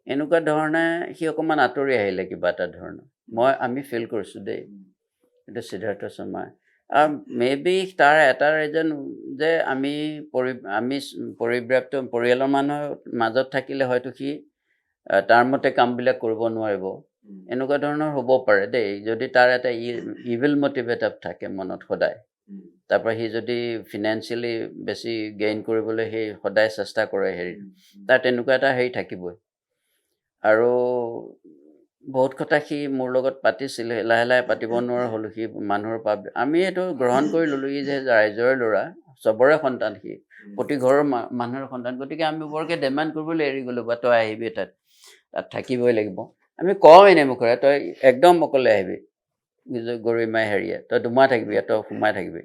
এনেকুৱা ধৰণে সি অকণমান আঁতৰি আহিলে কিবা এটা ধৰণৰ আমি ফিল কৰিছোঁ দেই এইটো সিদ্ধাৰ্থ শৰ্মা মে বি তাৰ এটা ৰিজন যে আমি পৰিব্যাপ্ত পৰিয়ালৰ মানুহৰ মাজত থাকিলে হয়তো সি তাৰ মতে কামবিলাক কৰিব নোৱাৰিব এনেকুৱা ধৰণৰ হ'ব পাৰে দেই যদি তাৰ এটা ইভিল মটিভ এটা থাকে মনত সদায় তাৰপৰা সি যদি ফিনেন্সিয়েলি বেছি গেইন কৰিবলৈ সি সদায় চেষ্টা কৰে হেৰি তাৰ তেনেকুৱা এটা হেৰি থাকিবই আৰু বহুত কথা সি মোৰ লগত পাতিছিলে লাহে লাহে পাতিব নোৱাৰা হ'লোঁ সি মানুহৰ আমি এইটো গ্ৰহণ কৰি ল'লোঁ যে ৰাইজৰে ল'ৰা চবৰে সন্তান সি প্ৰতি ঘৰৰ মানুহৰ সন্তান গতিকে আমি বৰকৈ ডিমাণ্ড কৰিবলৈ এৰি গ'লোঁ বা তই আহিবি তাত থাকিবই লাগিব আমি কওঁ এনে মুখেৰে তই একদম অকলে আহিবি গৰিমাই হেৰিয়ে তই দুমাহ থাকিবি তই সোমাই থাকিবি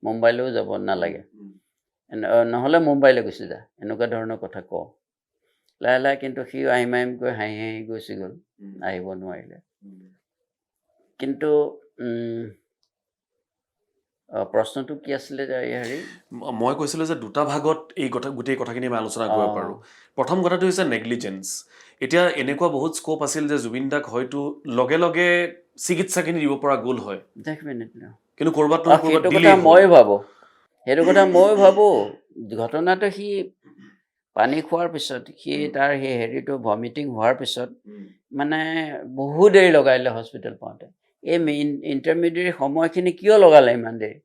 মুম্বাইলৈও যাব নালাগে নহ'লে মুম্বাইলৈ গুচি যা এনেকুৱা ধৰণৰ কথা কওঁ লাহে লাহে কিন্তু সি আহিম কৈ হাঁহি গুচি গ'ল আহিব নোৱাৰিলে কিন্তু প্ৰশ্নটো কি আছিলে হেৰি মই কৈছিলোঁ যে দুটা ভাগত এই গোটেই কথাখিনি আমি আলোচনা কৰিব পাৰোঁ। প্ৰথম কথাটো হৈছে নেগলিজেঞ্চ। এতিয়া এনেকুৱা বহুত স্ক'প আছিল যে জুবিন দাক হয়তো লগে লগে চিকিৎসাখিনি দিব পৰা গ'ল হয়, ডেফিনেটলি কিন্তু ক'ৰবাত নহয় ক'ৰবাত সেইটো কথা দিলেই হ'ল। ময়ো ভাবোঁ ঘটনাটো সি পানী খোৱাৰ পিছত সি তাৰ সেই হেৰিটো ভমিটিং হোৱাৰ পিছত মানে বহুত দেৰি লগালে হস্পিটেল পাওঁতে। এই ইণ্টাৰমিডিয়েট সময়খিনি কিয় লগালে ইমান দেৰি?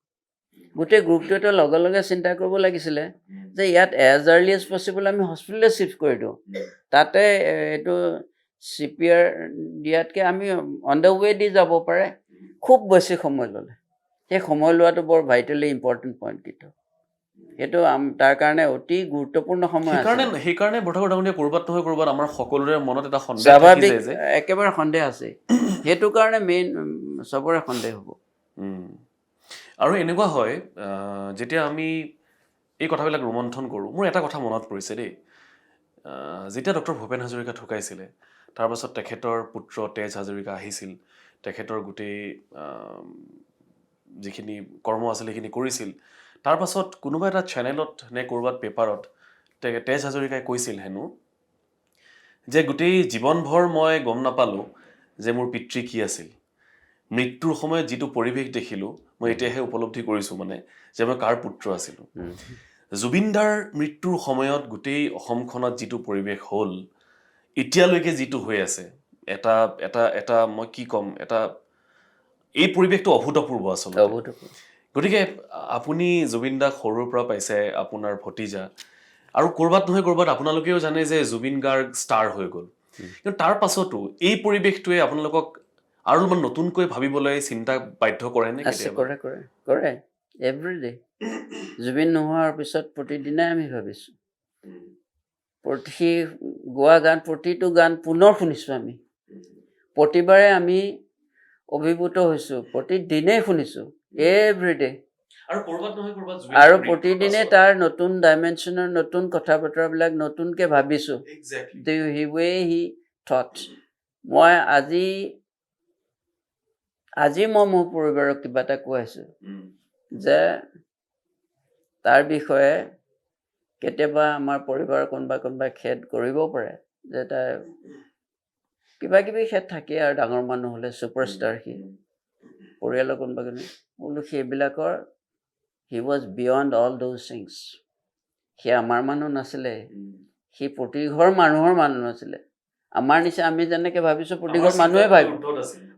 গোটেই গ্ৰুপটোৱেতো লগে লগে চিন্তা কৰিব লাগিছিলে যে ইয়াত এজ আৰ্লি এজ পচিবল আমি হস্পিটেললৈ শ্বিফ্ট কৰি দিওঁ, তাতে এইটো CPR দিয়াতকৈ আমি অন দ্য ৱে দি যাব পাৰে। খুব বেছি সময় ল'লে। সেই সময় লোৱাটো বৰ ভাইটেলি ইম্পৰ্টেণ্ট পইণ্ট, কিন্তু সেইটো তাৰ কাৰণে অতি গুৰুত্বপূৰ্ণ সময় আছে। সেইকাৰণে বৰ্তমান ডাঙৰীয়া ক'ৰবাত নহয় ক'ৰবাত আমাৰ সকলোৰে মনত এটা সন্দেহ থাকি স্বাভাৱিক যায় যে একেবাৰে সন্দেহ আছে। সেইটো কাৰণে মেইন চবৰে সন্দেহ হ'ব। আৰু এনেকুৱা হয় যেতিয়া আমি এই কথাবিলাক ৰোমন্থন কৰোঁ, মোৰ এটা কথা মনত পৰিছে দেই। যেতিয়া ডক্টৰ ভূপেন হাজৰিকা ঢুকাইছিলে, তাৰপাছত তেখেতৰ পুত্ৰ তেজ হাজৰিকা আহিছিল, তেখেতৰ গোটেই যিখিনি কৰ্ম আছিল সেইখিনি কৰিছিল। তাৰপাছত কোনোবা এটা চেনেলত নে ক'ৰবাত পেপাৰত তেজ হাজৰিকাই কৈছিল হেনো যে গোটেই জীৱনভৰ মই গম নাপালোঁ যে মোৰ পিতৃ কি আছিল। মৃত্যুৰ সময়ত যিটো পৰিৱেশ দেখিলোঁ, মই এতিয়াহে উপলব্ধি কৰিছোঁ মানে যে মই কাৰ পুত্ৰ আছিলোঁ। জুবিনদাৰ মৃত্যুৰ সময়ত গোটেই অসমখনত যিটো পৰিৱেশ হ'ল, এতিয়ালৈকে যিটো হৈ আছে, এটা এটা এটা মই কি ক'ম, এই পৰিৱেশটো অভূতপূৰ্ব আচলতে। গতিকে আপুনি জুবিন দাক সৰুৰ পৰা পাইছে, আপোনাৰ ভতিজা, আৰু ক'ৰবাত নহয় ক'ৰবাত আপোনালোকেও জানে যে জুবিন গাৰ্গ ষ্টাৰ হৈ গ'ল। কিন্তু তাৰ পাছতো এই পৰিৱেশটোৱে আপোনালোকক আৰু অলপমান নতুনকৈ ভাবিবলৈ চিন্তা বাধ্য কৰে নে? কৰে এভৰিডে। জুবিন নোহোৱাৰ পিছত প্ৰতিদিনাই আমি ভাবিছোঁ, সি গোৱা গান, প্ৰতিটো গান পুনৰ শুনিছোঁ আমি। প্ৰতিবাৰে আমি অভিভূত হৈছোঁ, প্ৰতিদিনেই শুনিছোঁ, এভৰিডে। আৰু প্ৰতিদিনে তাৰ নতুন ডাইমেনশ্যনৰ নতুন কথা বতৰাবিলাক নতুনকৈ ভাবিছোঁ। হি ৱে হি থট। মই আজি মই মোৰ পৰিবাৰক কিবা এটা কৈ আছোঁ যে তাৰ বিষয়ে কেতিয়াবা আমাৰ পৰিবাৰৰ কোনোবাই খেদ কৰিব পাৰে যে তাৰ কিবা কিবি খেদ থাকে আৰু ডাঙৰ মানুহ হ'লে ছুপাৰষ্টাৰ সি, পৰিয়ালৰ কোনোবা বোলো সেইবিলাকৰ he was beyond all those things. সি আমাৰ মানুহ নাছিলে, সি প্ৰতিঘৰ মানুহৰ মানুহ নাছিলে। আমাৰ নিচিনা আমি যেনেকৈ ভাবিছোঁ প্ৰতিঘৰ মানুহে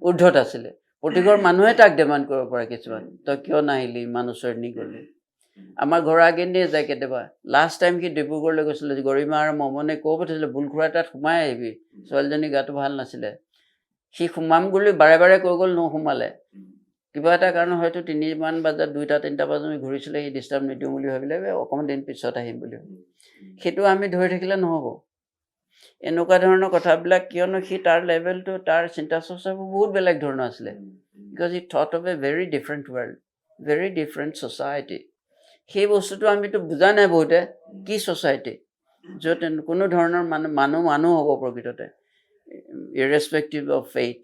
উৰ্ধত আছিলে। প্ৰতিঘৰ মানুহে তাক ডিমাণ্ড কৰিব পাৰে কিছুমান, তই কিয় নাহিলি, ইমান ওচৰত নি গ'লি। আমাৰ ঘৰৰ আগেদিয়ে যায় কেতিয়াবা। লাষ্ট টাইম সি ডিব্ৰুগড়লৈ গৈছিলে, গৰিমা আৰু মমনে কৈ পঠিয়াইছিলে বুলখুৰা তাত সোমাই আহিবি, ছোৱালীজনী গাটো ভাল নাছিলে। সি সোমাম বুলি বাৰে বাৰে কৈ গ'ল, নোসোমালে। কিবা এটা কাৰণে হয়তো 3মান বজাত 2-3টা বজাত আমি ঘূৰিছিলে, সি ডিষ্টাৰ্ব নিদিওঁ বুলি ভাবিলে, অকণমান দিন পিছত আহিম বুলি। সেইটো আমি ধৰি থাকিলে নহ'ব। এনেকুৱা ধৰণৰ কথাবিলাক, কিয়নো সি তাৰ লেভেলটো, তাৰ চিন্তা চৰ্চাবোৰ বহুত বেলেগ ধৰণৰ আছিলে। Because he thought of A very different world, very different society. সেই বস্তুটো আমিতো বুজা নাই বহুতে, কি ছ'চাইটি য'ত কোনো ধৰণৰ মানুহ হ'ব প্ৰকৃততে, irrespective of faith,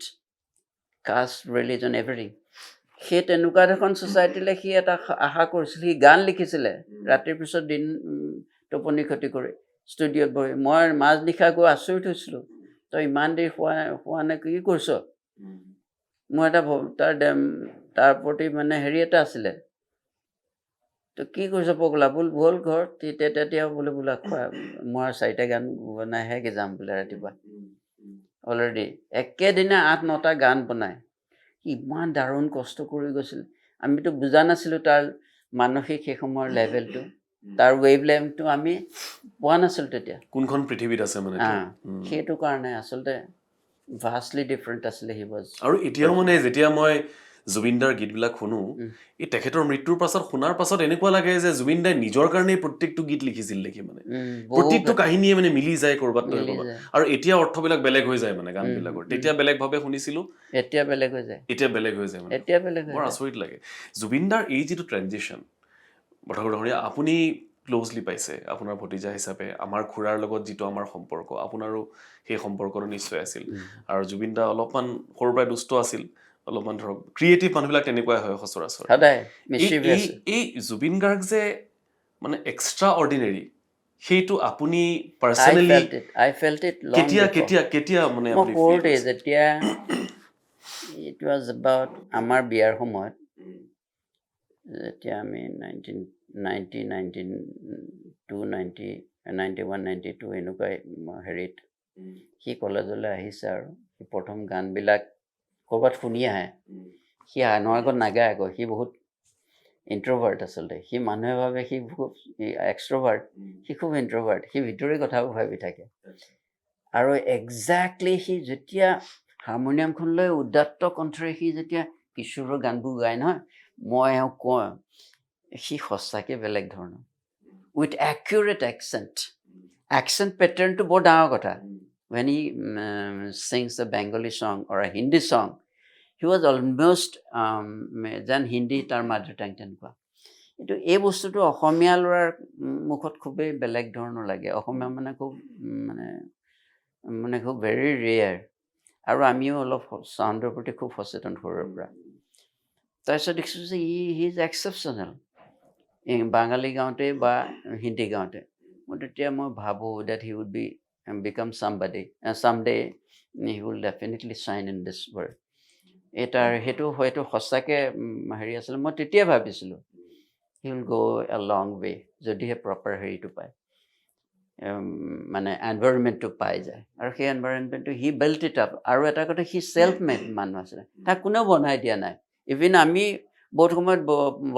caste, religion, everything. সেই তেনেকুৱা এখন ছ'চাইটিলৈ সি এটা আশা কৰিছিল। সি গান লিখিছিলে ৰাতিৰ পিছত দিন টোপনি ক্ষতি কৰি ষ্টুডিঅ'ত বহি। মই মাজনিশা গৈ আচৰিত হৈছিলোঁ, তই ইমান দেৰি শোৱা নে কি কৰিছ? মোৰ এটা তাৰ প্ৰতি মানে হেৰি এটা আছিলে, তো কি কৰিছ পগলা, ব'ল ঘৰ। তেতিয়া বোলে খোৱা, মই 4টা গান বনাইহে যাম বোলে ৰাতিপুৱা। অলৰেডি একেদিনে 8-9টা গান বনাই ইমান দাৰুণ কষ্ট কৰি গৈছিল। আমিতো বুজা নাছিলোঁ তাৰ মানসিক সেই সময়ৰ লেভেলটো, তাৰ ৱেভ লেংথটো আমি পোৱা নাছিলোঁ তেতিয়া, কোনখন পৃথিৱীত আছে মানে। সেইটো কাৰণে আচলতে ভাষ্টলি ডিফাৰেণ্ট আছিলে হি ৱাজ। আৰু এতিয়াও মানে যেতিয়া মই জুবিনদাৰ গীতবিলাক শুনো, এই তেখেতৰ মৃত্যুৰ পাছত শুনাৰ পাছত এনেকুৱা লাগে যে জুবিনদাই নিজৰ কাৰণেই প্ৰত্যেকটো গীত লিখিছিল দেখি, মানে প্ৰতিটো কাহিনীয়ে মানে মিলি যায় ক'ৰবাত নহয় ক'ৰবাত। আৰু এতিয়া অৰ্থবিলাক বেলেগ হৈ যায় মানে গানবিলাকৰ। তেতিয়া বেলেগভাৱে শুনিছিলোঁ, এতিয়া বেলেগ হৈ যায় মানে। বৰ আচৰিত লাগে জুবিনদাৰ এই যিটো ট্ৰেনজিশ্যন। বঠাকুৰ আপুনি ক্ল'জলি পাইছে আপোনাৰ ভতিজা হিচাপে। আমাৰ খুৰাৰ লগত যিটো আমাৰ সম্পৰ্ক, আপোনাৰো সেই সম্পৰ্কটো নিশ্চয় আছিল। আৰু জুবিনদা অলপমান সৰুৰ পৰাই দুষ্ট আছিল, অলপমান ধৰক ক্ৰিয়েটিভ মানুহবিলাক তেনেকুৱাই হয় সচৰাচৰ সদায় এই মিচিভিয়াছ এই এই জুবিন গাৰ্গ যে মানে এক্সট্ৰা অৰ্ডিনেৰী সেইটো আপুনি personally I felt it long কেতিয়া before. কেতিয়া কেতিয়া মানে মই আপুনি feel সৰুতে কৰিছে? যেতিয়া it was about আমাৰ বিয়াৰ সময়ত যেতিয়া আমি 1990 92 90 91 92 এনেকুৱা হেৰিত সি কলেজলৈ আহিছে আৰু সি প্ৰথম গানবিলাক ক'ৰবাত শুনি আহে সি আনৰ আগত নাগায় আকৌ সি বহুত ইণ্ট্ৰভাৰ্ট আচলতে সি মানুহে ভাবে সি খুব এক্সট্ৰভাৰ্ট সি খুব ইণ্ট্ৰভাৰ্ট সি ভিতৰি কথাবোৰ ভাবি থাকে আৰু একজেক্টলি সি যেতিয়া হাৰমনিয়ামখন লৈ উদাত্ত কণ্ঠৰে সি যেতিয়া কিশোৰৰ গানবোৰ গায় নহয় মই এওঁ কওঁ সি সঁচাকৈ বেলেগ ধৰণৰ উইথ একিউৰেট একচেণ্ট পেটাৰ্ণটো বৰ ডাঙৰ কথা when he sings a Bengali song or a Hindi song he was almost যেন হিন্দী তাৰ মাদাৰ টাং তেনেকুৱা কিন্তু এই বস্তুটো অসমীয়া ল'ৰাৰ মুখত খুবেই বেলেগ ধৰণৰ লাগে অসমীয়া মানে খুব মানে খুব ভেৰি ৰেয়াৰ আৰু আমিও অলপ চাউণ্ডৰ প্ৰতি খুব সচেতন সৰুৰে পৰা তাৰপিছত দেখিছোঁ যে হি ইজ এক্সেপশ্যনেল বাঙালী গাওঁতে বা হিন্দী গাওঁতে তেতিয়া মই ভাবোঁ that he would be become somebody someday he will definitely shine in this world এটাৰ সেইটো হয়তো সঁচাকৈ হেৰি আছিলে মই তেতিয়া ভাবিছিলোঁ he will go a long way যদিহে প্ৰপাৰ হেৰিটো পায় মানে এনভাইৰনমেণ্টটো পাই যায় আৰু সেই এনভাইৰনমেণ্টটো হি বিল্ট ইট আপ আৰু এটা কথা সি চেল্ফ মেড মানুহ আছিলে তাক কোনেও বনাই দিয়া নাই ইভিন আমি বহুত সময়ত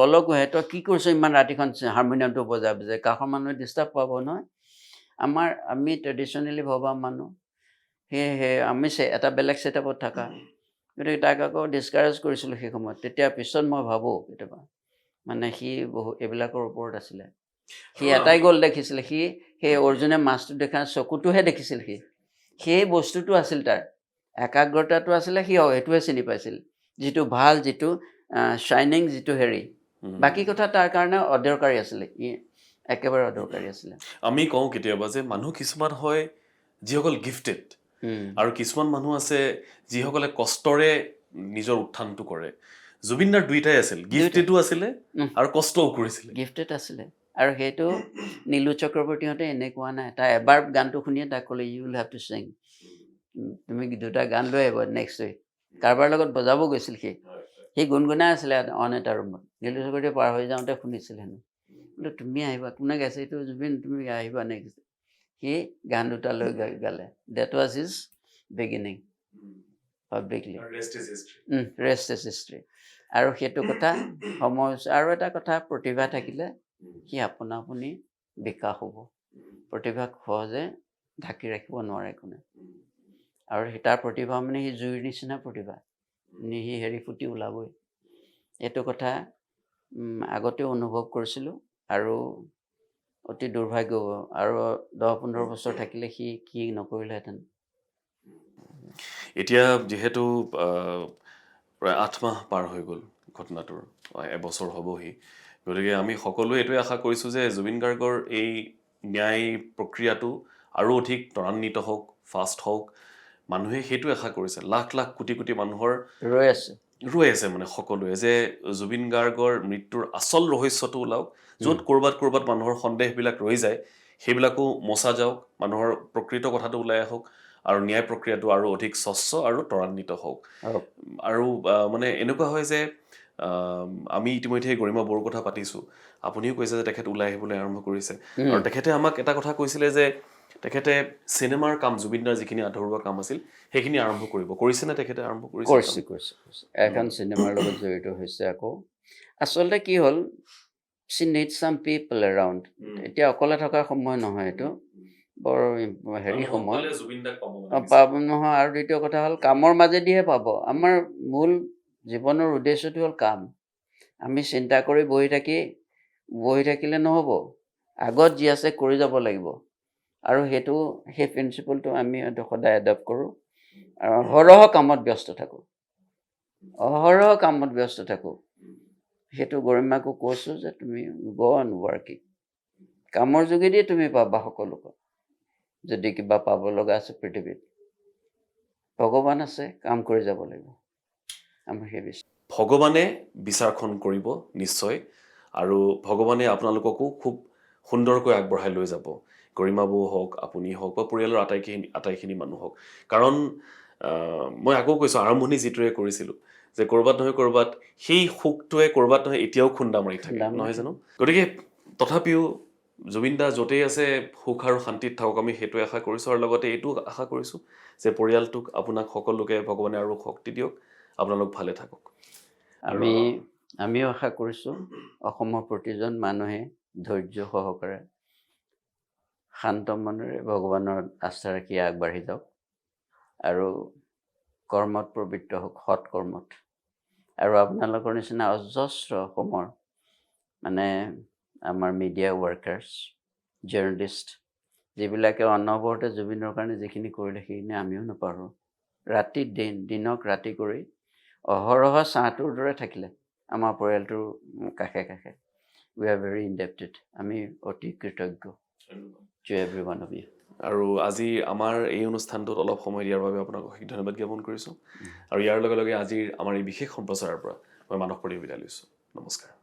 বলক তই কি কৰিছ ইমান ৰাতিখন হাৰমনিয়ামটো বজাই কাষৰ মানুহে ডিষ্টাৰ্ব পাব নহয় আমি ট্ৰেডিশ্যনেলি ভবা মানুহ সেয়েহে আমি এটা বেলেগ ছেটআপত থকা গতিকে তাক আকৌ ডিছকাৰেজ কৰিছিলোঁ সেই সময়ত তেতিয়া পিছত মই ভাবোঁ কেতিয়াবা মানে সি বহু এইবিলাকৰ ওপৰত আছিলে সি এটাই গ'ল দেখিছিলে সি সেই অৰ্জুনে মাছটো দেখা চকুটোহে দেখিছিল সি সেই বস্তুটো আছিল তাৰ একাগ্ৰতাটো আছিলে সি সেইটোহে চিনি পাইছিল যিটো ভাল যিটো শ্বাইনিং যিটো হেৰি বাকী কথা তাৰ কাৰণে অদৰকাৰী আছিলে একেবাৰে অদৰকাৰী আছিলে আমি কওঁ কেতিয়াবা যে মানুহ কিছুমান হয় যিসকল গিফটেড আৰু কিছুমান মানুহ আছে যিসকলে কষ্টৰে নিজৰ উত্থানটো কৰে জুবিনদাৰ দুইটাই আছিল গিফটেডো আছিলে আৰু কষ্টও কৰিছিলে গিফটেড আছিলে আৰু সেইটো নীলু চক্ৰৱৰ্তীহঁতে এনেকুৱা নাই তাই এবাৰ গানটো শুনিয়ে তাক ক'লে ইউ উইল হেভ টু চিং তুমি দুটা গান লৈ আহিব নেক্সট উইক কাৰোবাৰ লগত বজাব গৈছিল সি গুণগুণাই আছিলে অন এটা ৰুমত নীলু চক্ৰৱৰ্তী পাৰ হৈ যাওঁতে শুনিছিল হেনো বোলে তুমি আহিবা কোনে গাইছে এইটো জুবিন তুমি আহিবা নেক্সট সি গান দুটা লৈ গালে that was his beginning publicly rest is history আৰু সেইটো কথা সময় আৰু এটা কথা প্ৰতিভা থাকিলে সি আপোনা আপুনি বিকাশ হ'ব প্ৰতিভাক সহজে ঢাকি ৰাখিব নোৱাৰে কোনে আৰু তাৰ প্ৰতিভা মানে সি জুইৰ নিচিনা প্ৰতিভা সি হেৰি ফুটি ওলাবই এইটো কথা আগতেও অনুভৱ কৰিছিলোঁ আৰু অতি দুৰ্ভাগ্য আৰু 10-15 বছৰ থাকিলে সি কি নকৰিলেহেঁতেন এতিয়া যিহেতু প্ৰায় 8 মাহ পাৰ হৈ গ'ল ঘটনাটোৰ এবছৰ হ'বহি গতিকে আমি সকলোৱে এইটোৱে আশা কৰিছোঁ যে জুবিন গাৰ্গৰ এই ন্যায় প্ৰক্ৰিয়াটো আৰু অধিক ত্বৰান্বিত হওক ফাষ্ট হওক মানুহে সেইটো আশা কৰিছে লাখ লাখ কোটি কোটি মানুহৰ ৰৈ আছে মানে সকলোৱে যে জুবিন গাৰ্গৰ মৃত্যুৰ আচল ৰহস্যটো ওলাওক য'ত ক'ৰবাত মানুহৰ সন্দেহবিলাক ৰৈ যায় সেইবিলাকো মচা যাওক মানুহৰ প্ৰকৃত কথাটো ওলাই আহক আৰু ন্যায় প্ৰক্ৰিয়াটো আৰু অধিক স্বচ্ছ আৰু ত্বৰান্বিত হওক আৰু মানে এনেকুৱা হয় যে আমি ইতিমধ্যে গৰিমা বড়োৰ কথা পাতিছোঁ আপুনিও কৈছে যে তেখেত ওলাই আহিবলৈ আৰম্ভ কৰিছে আৰু তেখেতে আমাক এটা কথা কৈছিলে যে তেখেতে চিনেমাৰ কাম জুবিনদাৰ যিখিনি আধৰুৱা কাম আছিল সেইখিনি আৰম্ভ কৰিছেনে তেখেতে আৰম্ভ কৰিছে এখন চিনেমাৰ লগত জড়িত হৈছে আকৌ আচলতে কি হ'ল she needs some people around এতিয়া অকলে থকাৰ সময় নহয় এইটো বৰ হেৰি সময় পাব নহয় আৰু দ্বিতীয় কথা হ'ল কামৰ মাজেদিহে পাব আমাৰ মূল জীৱনৰ উদ্দেশ্যটো হ'ল কাম আমি চিন্তা কৰি বহি থাকিলে নহ'ব আগত যি আছে কৰি যাব লাগিব আৰু সেই প্ৰিন্সিপলটো আমি সদায় এডপ্ট কৰোঁ আৰু অহৰহ কামত ব্যস্ত থাকোঁ সেইটো গৰিমাকো কৈছোঁ যে তুমি go on working কামৰ যোগেদি তুমি পাবা সকলোকে যদি কিবা পাব লগা আছে পৃথিৱীত ভগৱান আছে কাম কৰি যাব লাগিব আমাৰ সেই বিশ্বাস। ভগৱানে বিচাৰখন কৰিব নিশ্চয়, আৰু ভগৱানে আপোনালোককো খুব সুন্দৰকৈ আগবঢ়াই লৈ যাব। গৰিমাবু হওক, আপুনি হওক, বা পৰিয়ালৰ আটাইখিনি মানুহ হওক। কাৰণ মই আকৌ কৈছোঁ, আৰম্ভণি যিটোৱে কৰিছিলোঁ, যে ক'ৰবাত নহয় ক'ৰবাত সেই সুখটোৱে ক'ৰবাত নহয় এতিয়াও খুন্দা মাৰি থাকে, নহয় জানো? গতিকে তথাপিও জুবিন দা য'তেই আছে সুখ আৰু শান্তিত থাকক, আমি সেইটোৱে আশা কৰিছোঁ। আৰু লগতে এইটো আশা কৰিছোঁ যে পৰিয়ালটোক, আপোনাক সকলোকে ভগৱানে আৰু শক্তি দিয়ক, আপোনালোক ভালে থাকক। আমিও আশা কৰিছোঁ অসমৰ প্ৰতিজন মানুহে ধৈৰ্য সহকাৰে শান্ত মনেৰে ভগৱানৰ আস্থা ৰাখি আগবাঢ়ি যাওক, আৰু কৰ্মত প্ৰবৃত্ত হওক, সৎ কৰ্মত। আৰু আপোনালোকৰ নিচিনা অজস্ৰ অসমৰ মানে আমাৰ মিডিয়া ৱৰ্কাৰ্ছ, জাৰ্নেলিষ্ট, যিবিলাকে অনবৰতে জুবিনৰ কাৰণে যিখিনি কৰিলে সেইখিনি আমিও নপাহৰোঁ। দিনক ৰাতি কৰি অহৰহ ছাঁটোৰ দৰে থাকিলে আমাৰ পৰিয়ালটোৰ কাষে কাষে। We are very indebted. আমি অতি কৃতজ্ঞ to every one of you. আৰু আজি আমাৰ এই অনুষ্ঠানটোত অলপ সময় দিয়াৰ বাবে আপোনাক অশেষ ধন্যবাদ জ্ঞাপন কৰিছোঁ। আৰু ইয়াৰ লগে লগে আজিৰ আমাৰ এই বিশেষ সম্প্ৰচাৰৰ পৰা মই মানস পৰি বিদায় লৈছোঁ। নমস্কাৰ।